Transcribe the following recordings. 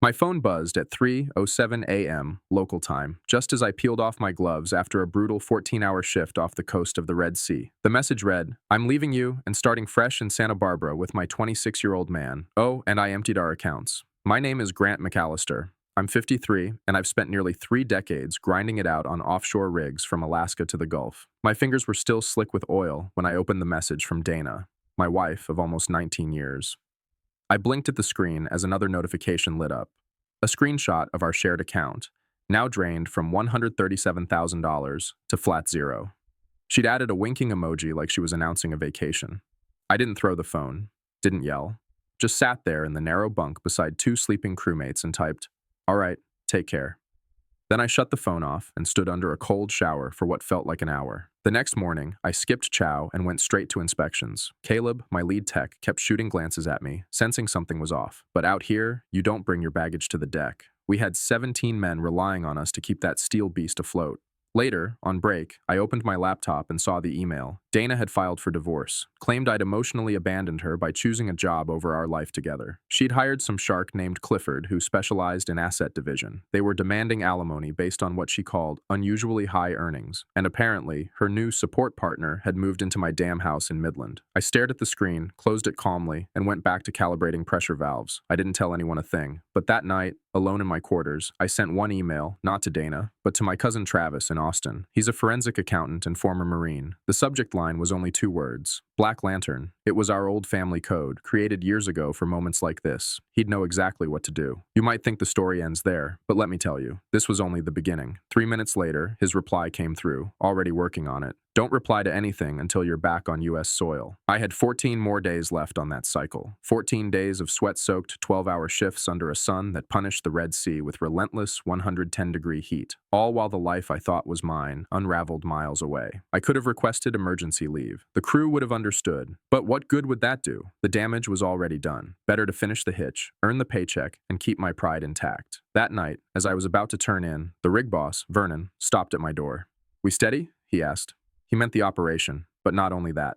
My phone buzzed at 3:07 a.m. local time, just as I peeled off my gloves after a brutal 14-hour shift off the coast of the Red Sea. The message read, "I'm leaving you and starting fresh in Santa Barbara with my 26-year-old man. Oh, and I emptied our accounts. My name is Grant McAllister. I'm 53, and I've spent nearly 3 decades grinding it out on offshore rigs from Alaska to the Gulf. My fingers were still slick with oil when I opened the message from Dana, my wife of almost 19 years. I blinked at the screen as another notification lit up. A screenshot of our shared account, now drained from $137,000 to flat zero. She'd added a winking emoji like she was announcing a vacation. I didn't throw the phone, didn't yell, just sat there in the narrow bunk beside 2 sleeping crewmates and typed, "All right, take care." Then I shut the phone off and stood under a cold shower for what felt like an hour. The next morning, I skipped chow and went straight to inspections. Caleb, my lead tech, kept shooting glances at me, sensing something was off. But out here, you don't bring your baggage to the deck. We had 17 men relying on us to keep that steel beast afloat. Later, on break, I opened my laptop and saw the email. Dana had filed for divorce, claimed I'd emotionally abandoned her by choosing a job over our life together. She'd hired some shark named Clifford who specialized in asset division. They were demanding alimony based on what she called unusually high earnings, and apparently, her new support partner had moved into my damn house in Midland. I stared at the screen, closed it calmly, and went back to calibrating pressure valves. I didn't tell anyone a thing, but that night, alone in my quarters, I sent one email, not to Dana, but to my cousin Travis in Austin. He's a forensic accountant and former Marine. The subject line was only 2 words, Black Lantern. It was our old family code, created years ago for moments like this. He'd know exactly what to do. You might think the story ends there, but let me tell you, this was only the beginning. 3 minutes later, his reply came through, already working on it. Don't reply to anything until you're back on U.S. soil. I had 14 more days left on that cycle. 14 days of sweat-soaked 12-hour shifts under a sun that punished the Red Sea with relentless 110-degree heat, all while the life I thought was mine unraveled miles away. I could have requested emergency leave. The crew would have understood. But what good would that do? The damage was already done. Better to finish the hitch, earn the paycheck, and keep my pride intact. That night, as I was about to turn in, the rig boss, Vernon, stopped at my door. "We steady?" he asked. He meant the operation, but not only that.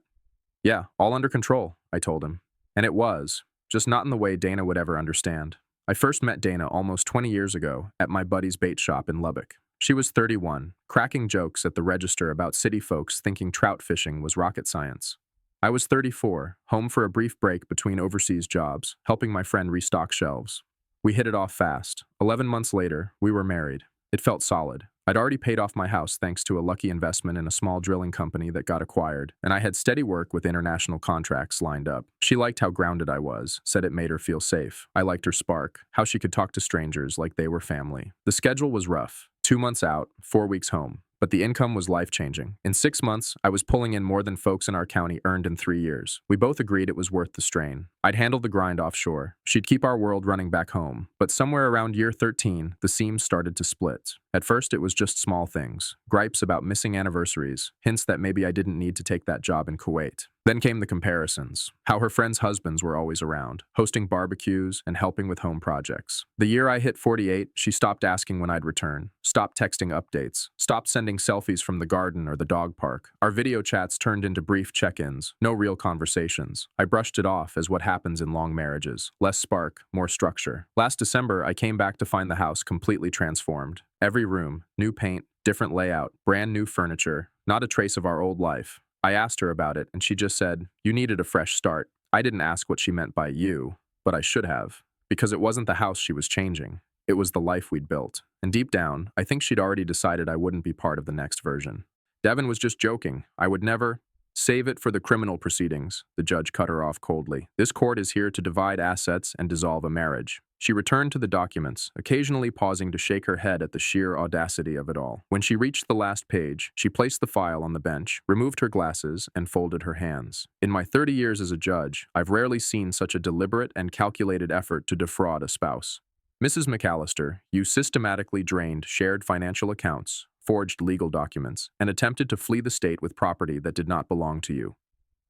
"Yeah, all under control," I told him. And it was, just not in the way Dana would ever understand. I first met Dana almost 20 years ago at my buddy's bait shop in Lubbock. She was 31, cracking jokes at the register about city folks thinking trout fishing was rocket science. I was 34, home for a brief break between overseas jobs, helping my friend restock shelves. We hit it off fast. 11 months later, we were married. It felt solid. I'd already paid off my house thanks to a lucky investment in a small drilling company that got acquired, and I had steady work with international contracts lined up. She liked how grounded I was, said it made her feel safe. I liked her spark, how she could talk to strangers like they were family. The schedule was rough. 2 months out, 4 weeks home. But the income was life-changing. In 6 months, I was pulling in more than folks in our county earned in 3 years. We both agreed it was worth the strain. I'd handle the grind offshore. She'd keep our world running back home. But somewhere around year 13, the seams started to split. At first, it was just small things. Gripes about missing anniversaries. Hints that maybe I didn't need to take that job in Kuwait. Then came the comparisons. How her friends' husbands were always around, hosting barbecues and helping with home projects. The year I hit 48, she stopped asking when I'd return, stopped texting updates, stopped sending selfies from the garden or the dog park. Our video chats turned into brief check-ins, no real conversations. I brushed it off as what happens in long marriages. Less spark, more structure. Last December, I came back to find the house completely transformed. Every room, new paint, different layout, brand new furniture, not a trace of our old life. I asked her about it, and she just said, "You needed a fresh start." I didn't ask what she meant by you, but I should have, because it wasn't the house she was changing. It was the life we'd built. And deep down, I think she'd already decided I wouldn't be part of the next version. Devin was just joking. I would never. "Save it for the criminal proceedings," the judge cut her off coldly. "This court is here to divide assets and dissolve a marriage." She returned to the documents, occasionally pausing to shake her head at the sheer audacity of it all. When she reached the last page, she placed the file on the bench, removed her glasses, and folded her hands. In my 30 years as a judge, I've rarely seen such a deliberate and calculated effort to defraud a spouse. "Mrs. McAllister, you systematically drained shared financial accounts, forged legal documents, and attempted to flee the state with property that did not belong to you."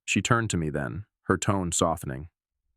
She turned to me then, her tone softening.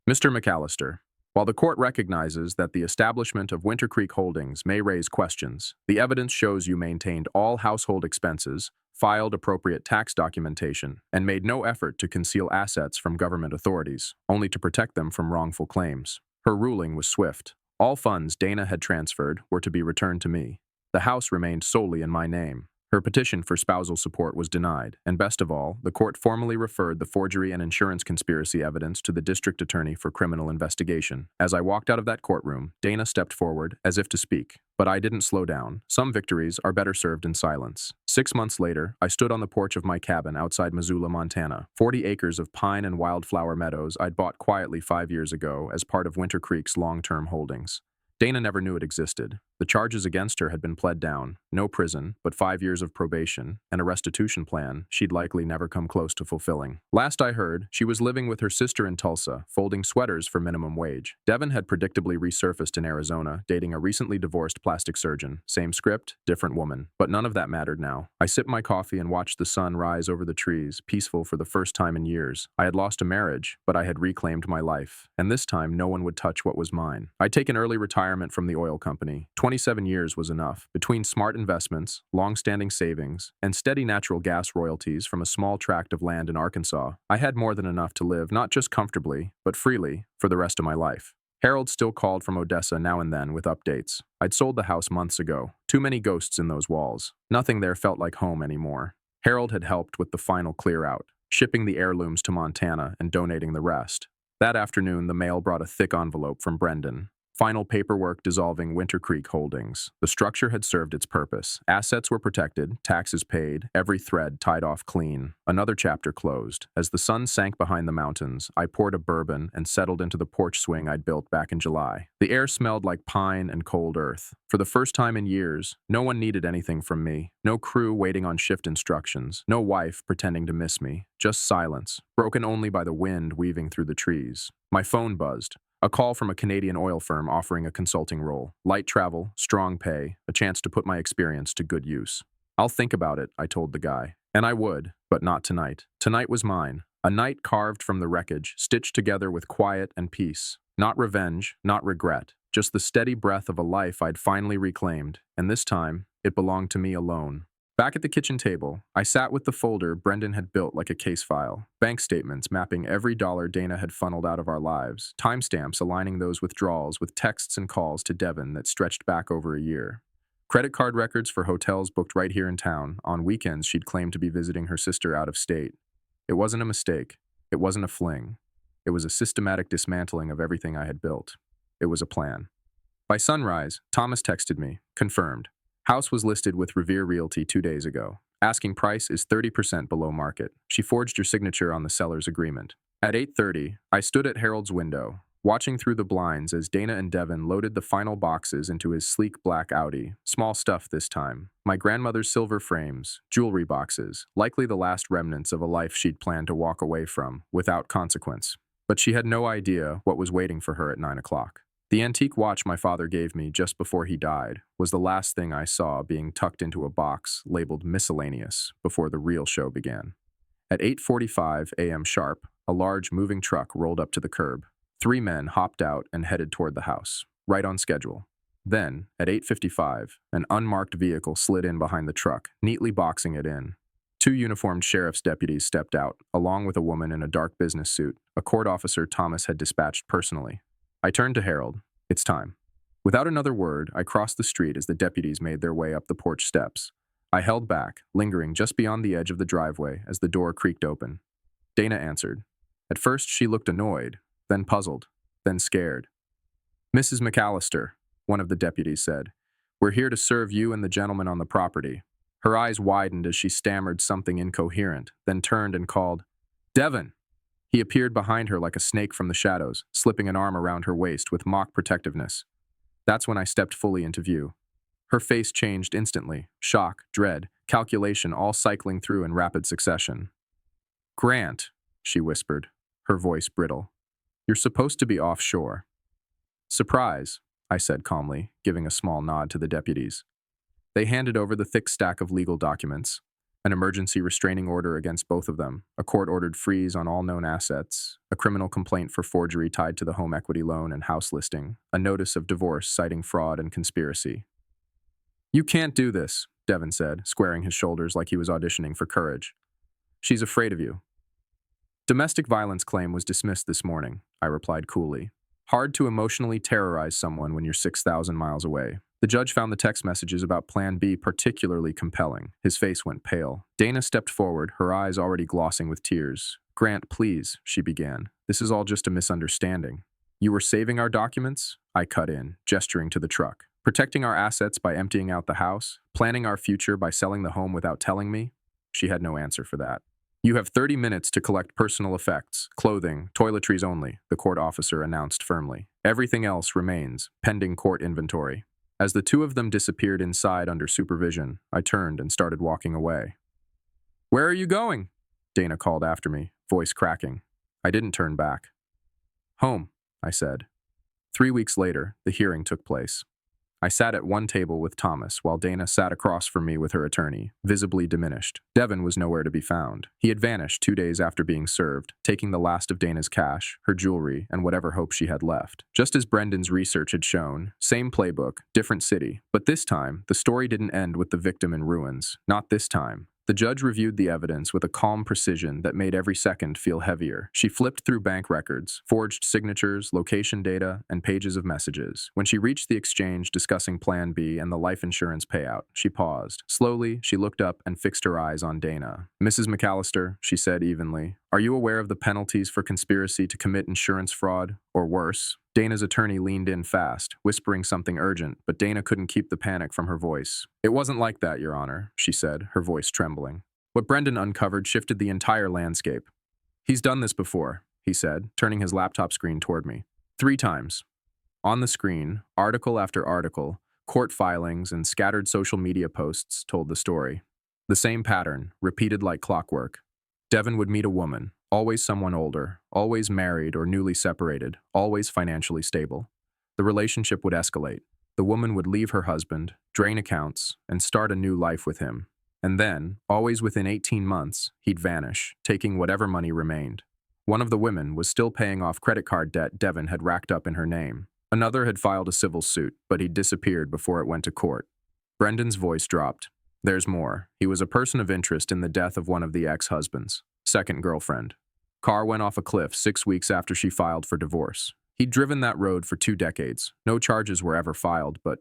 "Mr. McAllister, while the court recognizes that the establishment of Winter Creek Holdings may raise questions, the evidence shows you maintained all household expenses, filed appropriate tax documentation, and made no effort to conceal assets from government authorities, only to protect them from wrongful claims." Her ruling was swift. All funds Dana had transferred were to be returned to me. The house remained solely in my name. Her petition for spousal support was denied, and best of all, the court formally referred the forgery and insurance conspiracy evidence to the district attorney for criminal investigation. As I walked out of that courtroom, Dana stepped forward, as if to speak. But I didn't slow down. Some victories are better served in silence. 6 months later, I stood on the porch of my cabin outside Missoula, Montana. 40 acres of pine and wildflower meadows I'd bought quietly 5 years ago as part of Winter Creek's long-term holdings. Dana never knew it existed. The charges against her had been pled down. No prison, but 5 years of probation, and a restitution plan she'd likely never come close to fulfilling. Last I heard, she was living with her sister in Tulsa, folding sweaters for minimum wage. Devin had predictably resurfaced in Arizona, dating a recently divorced plastic surgeon. Same script, different woman. But none of that mattered now. I sipped my coffee and watched the sun rise over the trees, peaceful for the first time in years. I had lost a marriage, but I had reclaimed my life. And this time, no one would touch what was mine. I'd taken early retirement from the oil company. 27 years was enough. Between smart investments, long-standing savings, and steady natural gas royalties from a small tract of land in Arkansas, I had more than enough to live not just comfortably, but freely, for the rest of my life. Harold still called from Odessa now and then with updates. I'd sold the house months ago. Too many ghosts in those walls. Nothing there felt like home anymore. Harold had helped with the final clear-out, shipping the heirlooms to Montana and donating the rest. That afternoon, the mail brought a thick envelope from Brendan. Final paperwork dissolving Winter Creek Holdings. The structure had served its purpose. Assets were protected, taxes paid, every thread tied off clean. Another chapter closed. As the sun sank behind the mountains, I poured a bourbon and settled into the porch swing I'd built back in July. The air smelled like pine and cold earth. For the first time in years, no one needed anything from me. No crew waiting on shift instructions. No wife pretending to miss me. Just silence, broken only by the wind weaving through the trees. My phone buzzed. A call from a Canadian oil firm offering a consulting role. Light travel, strong pay, a chance to put my experience to good use. I'll think about it, I told the guy. And I would, but not tonight. Tonight was mine. A night carved from the wreckage, stitched together with quiet and peace. Not revenge, not regret. Just the steady breath of a life I'd finally reclaimed. And this time, it belonged to me alone. Back at the kitchen table, I sat with the folder Brendan had built like a case file. Bank statements mapping every dollar Dana had funneled out of our lives. Timestamps aligning those withdrawals with texts and calls to Devin that stretched back over a year. Credit card records for hotels booked right here in town. On weekends, she'd claimed to be visiting her sister out of state. It wasn't a mistake. It wasn't a fling. It was a systematic dismantling of everything I had built. It was a plan. By sunrise, Thomas texted me, confirmed. House was listed with Revere Realty 2 days ago. Asking price is 30% below market. She forged your signature on the seller's agreement. At 8:30, I stood at Harold's window, watching through the blinds as Dana and Devin loaded the final boxes into his sleek black Audi. Small stuff this time. My grandmother's silver frames, jewelry boxes, likely the last remnants of a life she'd planned to walk away from, without consequence. But she had no idea what was waiting for her at 9 o'clock. The antique watch my father gave me just before he died was the last thing I saw being tucked into a box labeled miscellaneous before the real show began. At 8:45 a.m. sharp, a large moving truck rolled up to the curb. 3 men hopped out and headed toward the house, right on schedule. Then, at 8:55, an unmarked vehicle slid in behind the truck, neatly boxing it in. 2 uniformed sheriff's deputies stepped out, along with a woman in a dark business suit, a court officer Thomas had dispatched personally. I turned to Harold. It's time. Without another word, I crossed the street as the deputies made their way up the porch steps. I held back, lingering just beyond the edge of the driveway as the door creaked open. Dana answered. At first, she looked annoyed, then puzzled, then scared. Mrs. McAllister, one of the deputies said, we're here to serve you and the gentleman on the property. Her eyes widened as she stammered something incoherent, then turned and called, Devin! He appeared behind her like a snake from the shadows, slipping an arm around her waist with mock protectiveness. That's when I stepped fully into view. Her face changed instantly, shock, dread, calculation all cycling through in rapid succession. Grant, she whispered, her voice brittle. You're supposed to be offshore. Surprise, I said calmly, giving a small nod to the deputies. They handed over the thick stack of legal documents. An emergency restraining order against both of them, a court-ordered freeze on all known assets, a criminal complaint for forgery tied to the home equity loan and house listing, a notice of divorce citing fraud and conspiracy. You can't do this, Devin said, squaring his shoulders like he was auditioning for courage. She's afraid of you. Domestic violence claim was dismissed this morning, I replied coolly. Hard to emotionally terrorize someone when you're 6,000 miles away. The judge found the text messages about Plan B particularly compelling. His face went pale. Dana stepped forward, her eyes already glossing with tears. "Grant, please," she began. "This is all just a misunderstanding." "You were saving our documents?" I cut in, gesturing to the truck. "Protecting our assets by emptying out the house? Planning our future by selling the home without telling me?" She had no answer for that. "You have 30 minutes to collect personal effects, clothing, toiletries only," the court officer announced firmly. "Everything else remains, pending court inventory." As the two of them disappeared inside under supervision, I turned and started walking away. "Where are you going?" Dana called after me, voice cracking. I didn't turn back. "Home," I said. 3 weeks later, the hearing took place. I sat at one table with Thomas while Dana sat across from me with her attorney, visibly diminished. Devin was nowhere to be found. He had vanished 2 days after being served, taking the last of Dana's cash, her jewelry, and whatever hope she had left. Just as Brendan's research had shown, same playbook, different city. But this time, the story didn't end with the victim in ruins. Not this time. The judge reviewed the evidence with a calm precision that made every second feel heavier. She flipped through bank records, forged signatures, location data, and pages of messages. When she reached the exchange discussing Plan B and the life insurance payout, she paused. Slowly, she looked up and fixed her eyes on Dana. "Mrs. McAllister," she said evenly, "are you aware of the penalties for conspiracy to commit insurance fraud, or worse?" Dana's attorney leaned in fast, whispering something urgent, but Dana couldn't keep the panic from her voice. "It wasn't like that, Your Honor," she said, her voice trembling. What Brendan uncovered shifted the entire landscape. "He's done this before," he said, turning his laptop screen toward me. 3 times. On the screen, article after article, court filings, and scattered social media posts told the story. The same pattern, repeated like clockwork. Devin would meet a woman, always someone older, always married or newly separated, always financially stable. The relationship would escalate. The woman would leave her husband, drain accounts, and start a new life with him. And then, always within 18 months, he'd vanish, taking whatever money remained. One of the women was still paying off credit card debt Devin had racked up in her name. Another had filed a civil suit, but he'd disappeared before it went to court. Brendan's voice dropped. There's more. He was a person of interest in the death of one of the ex-husbands. Second girlfriend. Car went off a cliff 6 weeks after she filed for divorce. He'd driven that road for 2 decades. No charges were ever filed, but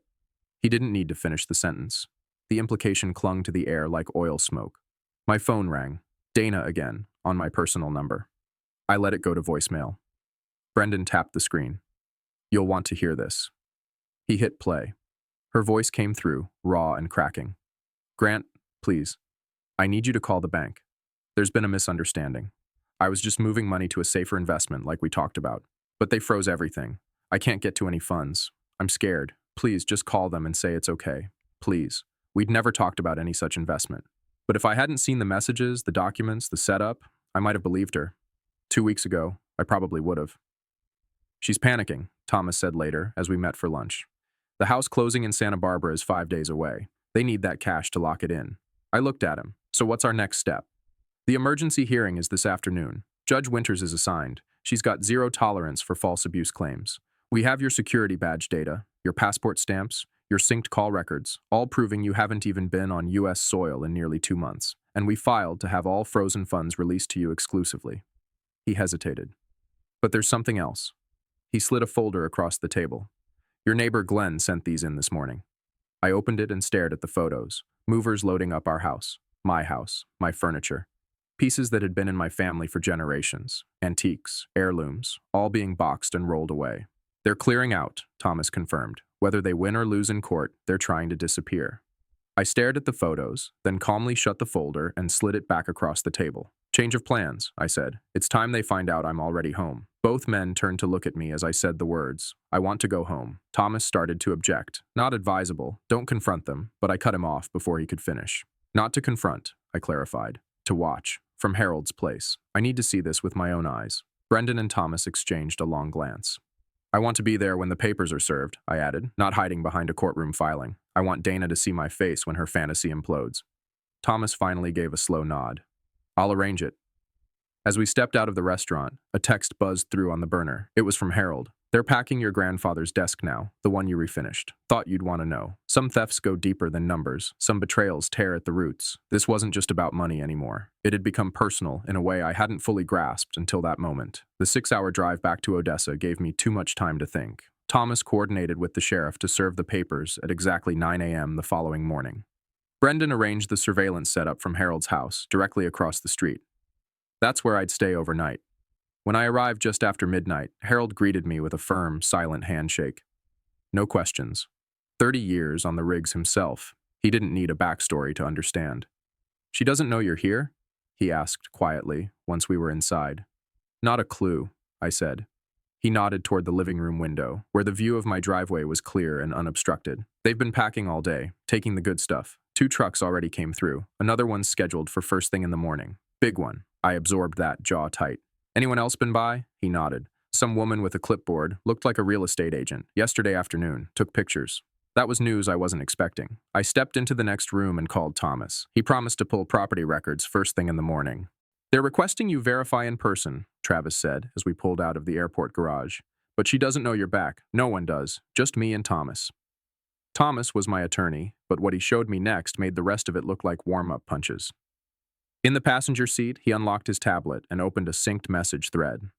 he didn't need to finish the sentence. The implication clung to the air like oil smoke. My phone rang. Dana again, on my personal number. I let it go to voicemail. Brendan tapped the screen. "You'll want to hear this." He hit play. Her voice came through, raw and cracking. "Grant, please. I need you to call the bank. There's been a misunderstanding. I was just moving money to a safer investment like we talked about. But they froze everything. I can't get to any funds. I'm scared. Please just call them and say it's okay. Please." We'd never talked about any such investment. But if I hadn't seen the messages, the documents, the setup, I might have believed her. 2 weeks ago, I probably would have. "She's panicking," Thomas said later as we met for lunch. "The house closing in Santa Barbara is 5 days away. They need that cash to lock it in." I looked at him. "So what's our next step?" "The emergency hearing is this afternoon. Judge Winters is assigned. She's got zero tolerance for false abuse claims. We have your security badge data, your passport stamps, your synced call records, all proving you haven't even been on U.S. soil in nearly 2 months, and we filed to have all frozen funds released to you exclusively." He hesitated. "But there's something else." He slid a folder across the table. "Your neighbor Glenn sent these in this morning." I opened it and stared at the photos, movers loading up our house, my furniture. Pieces that had been in my family for generations, antiques, heirlooms, all being boxed and rolled away. "They're clearing out," Thomas confirmed. "Whether they win or lose in court, they're trying to disappear." I stared at the photos, then calmly shut the folder and slid it back across the table. "Change of plans," I said. "It's time they find out I'm already home." Both men turned to look at me as I said the words, "I want to go home." Thomas started to object. "Not advisable. Don't confront them," but I cut him off before he could finish. "Not to confront," I clarified. "To watch. From Harold's place. I need to see this with my own eyes." Brendan and Thomas exchanged a long glance. "I want to be there when the papers are served," I added, not hiding behind a courtroom filing. "I want Dana to see my face when her fantasy implodes." Thomas finally gave a slow nod. "I'll arrange it." As we stepped out of the restaurant, a text buzzed through on the burner. It was from Harold. They're packing your grandfather's desk now, the one you refinished. Thought you'd want to know. Some thefts go deeper than numbers. Some betrayals tear at the roots. This wasn't just about money anymore. It had become personal in a way I hadn't fully grasped until that moment. The 6-hour drive back to Odessa gave me too much time to think. Thomas coordinated with the sheriff to serve the papers at exactly 9 a.m. the following morning. Brendan arranged the surveillance setup from Harold's house, directly across the street. That's where I'd stay overnight. When I arrived just after midnight, Harold greeted me with a firm, silent handshake. No questions. 30 years on the rigs himself. He didn't need a backstory to understand. She doesn't know you're here? He asked quietly, once we were inside. Not a clue, I said. He nodded toward the living room window, where the view of my driveway was clear and unobstructed. They've been packing all day, taking the good stuff. 2 trucks already came through. Another one's scheduled for first thing in the morning. Big one. I absorbed that, jaw tight. Anyone else been by? He nodded. Some woman with a clipboard, looked like a real estate agent. Yesterday afternoon, took pictures. That was news I wasn't expecting. I stepped into the next room and called Thomas. He promised to pull property records first thing in the morning. They're requesting you verify in person, Travis said as we pulled out of the airport garage. But she doesn't know you're back. No one does. Just me and Thomas. Thomas was my attorney, but what he showed me next made the rest of it look like warm-up punches. In the passenger seat, he unlocked his tablet and opened a synced message thread.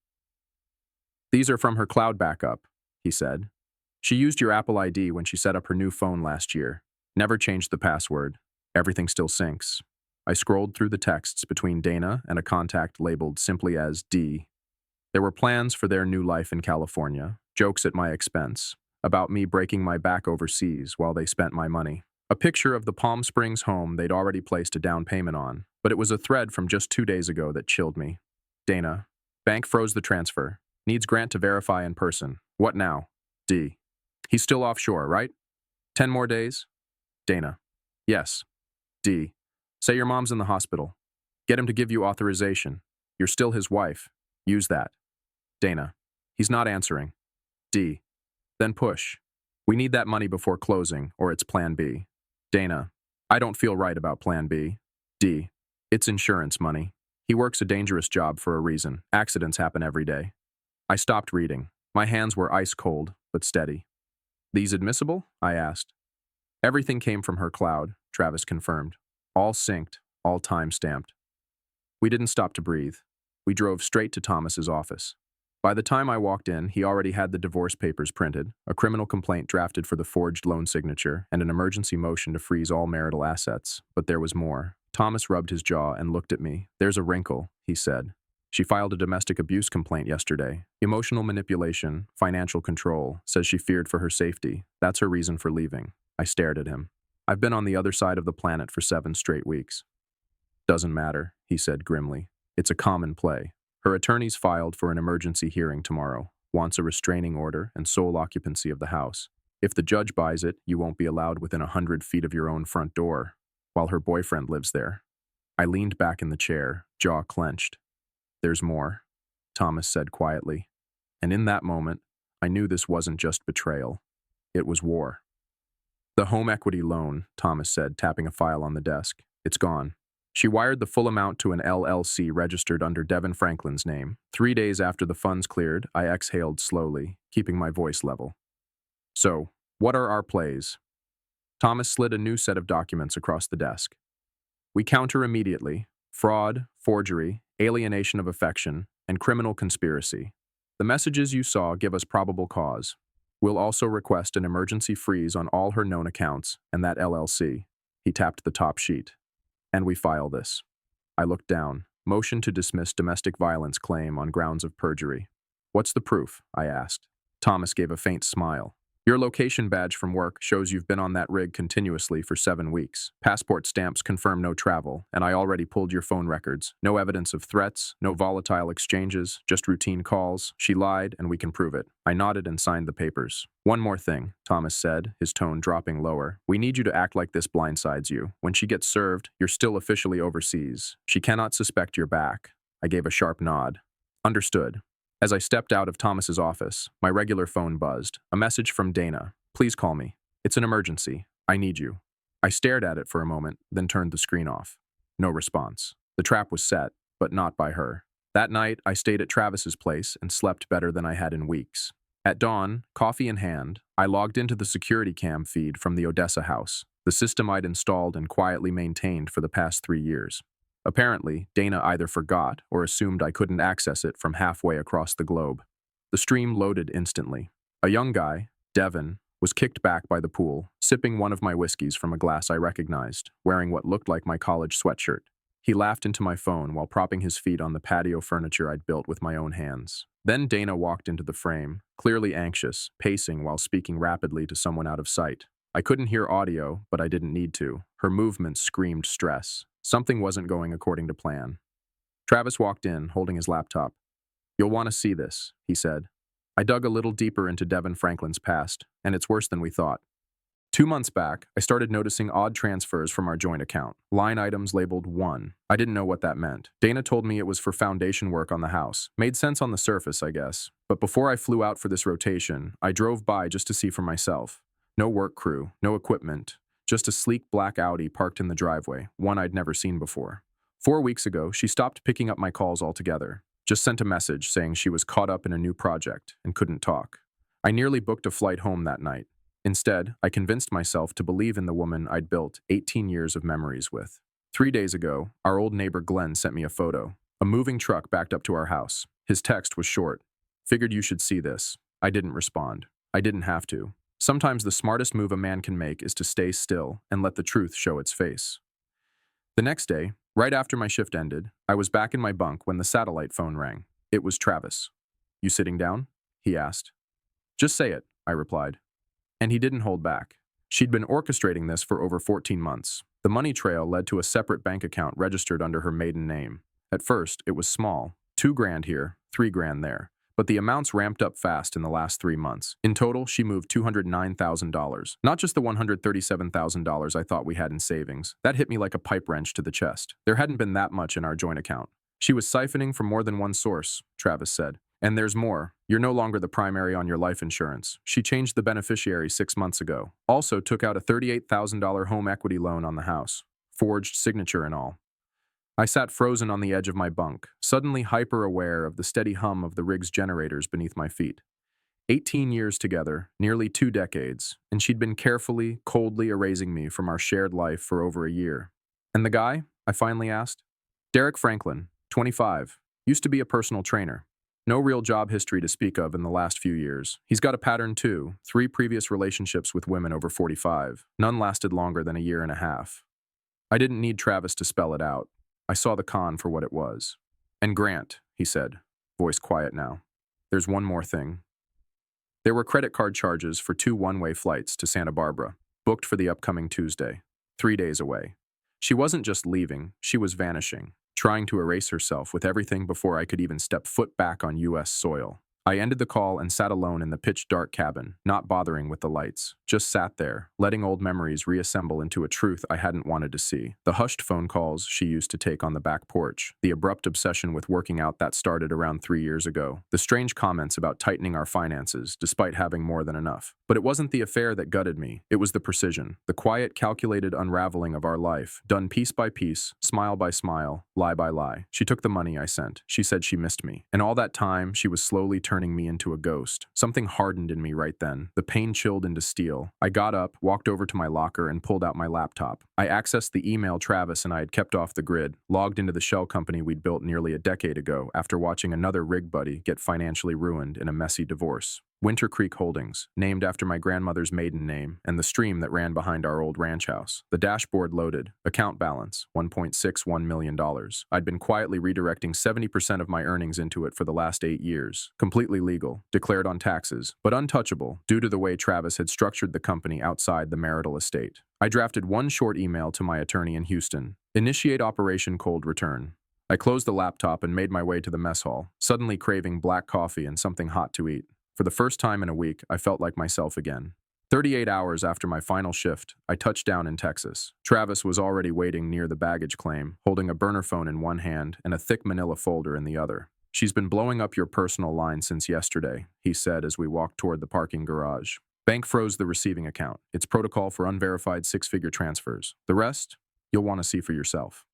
These are from her cloud backup, he said. She used your Apple ID when she set up her new phone last year. Never changed the password. Everything still syncs. I scrolled through the texts between Dana and a contact labeled simply as D. There were plans for their new life in California, jokes at my expense, about me breaking my back overseas while they spent my money. A picture of the Palm Springs home they'd already placed a down payment on, but it was a thread from just 2 days ago that chilled me. Dana. Bank froze the transfer. Needs Grant to verify in person. What now? D. He's still offshore, right? 10 more days? Dana. Yes. D. Say your mom's in the hospital. Get him to give you authorization. You're still his wife. Use that. Dana. He's not answering. D. Then push. We need that money before closing, or it's Plan B. Dana. I don't feel right about Plan B. D. It's insurance money. He works a dangerous job for a reason. Accidents happen every day. I stopped reading. My hands were ice cold, but steady. These admissible? I asked. Everything came from her cloud, Travis confirmed. All synced, all time-stamped. We didn't stop to breathe. We drove straight to Thomas's office. By the time I walked in, he already had the divorce papers printed, a criminal complaint drafted for the forged loan signature, and an emergency motion to freeze all marital assets. But there was more. Thomas rubbed his jaw and looked at me. There's a wrinkle, he said. She filed a domestic abuse complaint yesterday. Emotional manipulation, financial control, says she feared for her safety. That's her reason for leaving. I stared at him. I've been on the other side of the planet for 7 straight weeks. Doesn't matter, he said grimly. It's a common play. Her attorney's filed for an emergency hearing tomorrow, wants a restraining order and sole occupancy of the house. If the judge buys it, you won't be allowed within 100 feet of your own front door, while her boyfriend lives there. I leaned back in the chair, jaw clenched. There's more, Thomas said quietly. And in that moment, I knew this wasn't just betrayal. It was war. The home equity loan, Thomas said, tapping a file on the desk. It's gone. She wired the full amount to an LLC registered under Devin Franklin's name. 3 days after the funds cleared, I exhaled slowly, keeping my voice level. So, what are our plays? Thomas slid a new set of documents across the desk. We counter immediately. Fraud, forgery, alienation of affection, and criminal conspiracy. The messages you saw give us probable cause. We'll also request an emergency freeze on all her known accounts and that LLC. He tapped the top sheet. And we file this. I looked down. Motion to dismiss domestic violence claim on grounds of perjury. What's the proof? I asked. Thomas gave a faint smile. Your location badge from work shows you've been on that rig continuously for 7 weeks. Passport stamps confirm no travel, and I already pulled your phone records. No evidence of threats, no volatile exchanges, just routine calls. She lied, and we can prove it. I nodded and signed the papers. One more thing, Thomas said, his tone dropping lower. We need you to act like this blindsides you. When she gets served, you're still officially overseas. She cannot suspect you're back. I gave a sharp nod. Understood. As I stepped out of Thomas's office, my regular phone buzzed. A message from Dana. Please call me. It's an emergency. I need you. I stared at it for a moment, then turned the screen off. No response. The trap was set, but not by her. That night, I stayed at Travis's place and slept better than I had in weeks. At dawn, coffee in hand, I logged into the security cam feed from the Odessa house, the system I'd installed and quietly maintained for the past 3 years. Apparently, Dana either forgot or assumed I couldn't access it from halfway across the globe. The stream loaded instantly. A young guy, Devin, was kicked back by the pool, sipping one of my whiskeys from a glass I recognized, wearing what looked like my college sweatshirt. He laughed into my phone while propping his feet on the patio furniture I'd built with my own hands. Then Dana walked into the frame, clearly anxious, pacing while speaking rapidly to someone out of sight. I couldn't hear audio, but I didn't need to. Her movements screamed stress. Something wasn't going according to plan. Travis walked in, holding his laptop. "You'll want to see this," he said. I dug a little deeper into Devin Franklin's past, and it's worse than we thought. 2 months back, I started noticing odd transfers from our joint account, line items labeled 1. I didn't know what that meant. Dana told me it was for foundation work on the house. Made sense on the surface, I guess. But before I flew out for this rotation, I drove by just to see for myself. No work crew, no equipment, just a sleek black Audi parked in the driveway, one I'd never seen before. 4 weeks ago, she stopped picking up my calls altogether. Just sent a message saying she was caught up in a new project and couldn't talk. I nearly booked a flight home that night. Instead, I convinced myself to believe in the woman I'd built 18 years of memories with. 3 days ago, our old neighbor Glenn sent me a photo. A moving truck backed up to our house. His text was short. "Figured you should see this." I didn't respond. I didn't have to. Sometimes the smartest move a man can make is to stay still and let the truth show its face. The next day, right after my shift ended, I was back in my bunk when the satellite phone rang. It was Travis. "You sitting down?" he asked. "Just say it," I replied. And he didn't hold back. She'd been orchestrating this for over 14 months. The money trail led to a separate bank account registered under her maiden name. At first, it was small, $2,000 here, $3,000 there. But the amounts ramped up fast in the last 3 months. In total, she moved $209,000. Not just the $137,000 I thought we had in savings. That hit me like a pipe wrench to the chest. There hadn't been that much in our joint account. She was siphoning from more than one source, Travis said. "And there's more. You're no longer the primary on your life insurance." She changed the beneficiary 6 months ago. Also took out a $38,000 home equity loan on the house. Forged signature and all. I sat frozen on the edge of my bunk, suddenly hyper-aware of the steady hum of the rig's generators beneath my feet. 18 years together, nearly 2 decades, and she'd been carefully, coldly erasing me from our shared life for over a year. "And the guy?" I finally asked. "Derek Franklin, 25, used to be a personal trainer. No real job history to speak of in the last few years. He's got a pattern too, 3 previous relationships with women over 45. None lasted longer than a year and a half. I didn't need Travis to spell it out. I saw the con for what it was. "And Grant," he said, voice quiet now. "There's one more thing." There were credit card charges for 2 one-way flights to Santa Barbara, booked for the upcoming Tuesday, 3 days away. She wasn't just leaving, she was vanishing, trying to erase herself with everything before I could even step foot back on U.S. soil. I ended the call and sat alone in the pitch-dark cabin, not bothering with the lights. Just sat there, letting old memories reassemble into a truth I hadn't wanted to see. The hushed phone calls she used to take on the back porch, the abrupt obsession with working out that started around 3 years ago, the strange comments about tightening our finances despite having more than enough. But it wasn't the affair that gutted me. It was the precision, the quiet, calculated unraveling of our life, done piece by piece, smile by smile, lie by lie. She took the money I sent. She said she missed me. And all that time, she was slowly turning me into a ghost. Something hardened in me right then. The pain chilled into steel. I got up, walked over to my locker, and pulled out my laptop. I accessed the email Travis and I had kept off the grid, logged into the shell company we'd built nearly a decade ago after watching another rig buddy get financially ruined in a messy divorce. Winter Creek Holdings, named after my grandmother's maiden name and the stream that ran behind our old ranch house. The dashboard loaded. Account balance, $1.61 million. I'd been quietly redirecting 70% of my earnings into it for the last 8 years. Completely legal, declared on taxes, but untouchable due to the way Travis had structured the company outside the marital estate. I drafted one short email to my attorney in Houston. Initiate Operation Cold Return. I closed the laptop and made my way to the mess hall, suddenly craving black coffee and something hot to eat. For the first time in a week, I felt like myself again. 38 hours after my final shift, I touched down in Texas. Travis was already waiting near the baggage claim, holding a burner phone in one hand and a thick manila folder in the other. "She's been blowing up your personal line since yesterday," he said as we walked toward the parking garage. "Bank froze the receiving account. It's protocol for unverified 6-figure transfers. The rest, you'll want to see for yourself."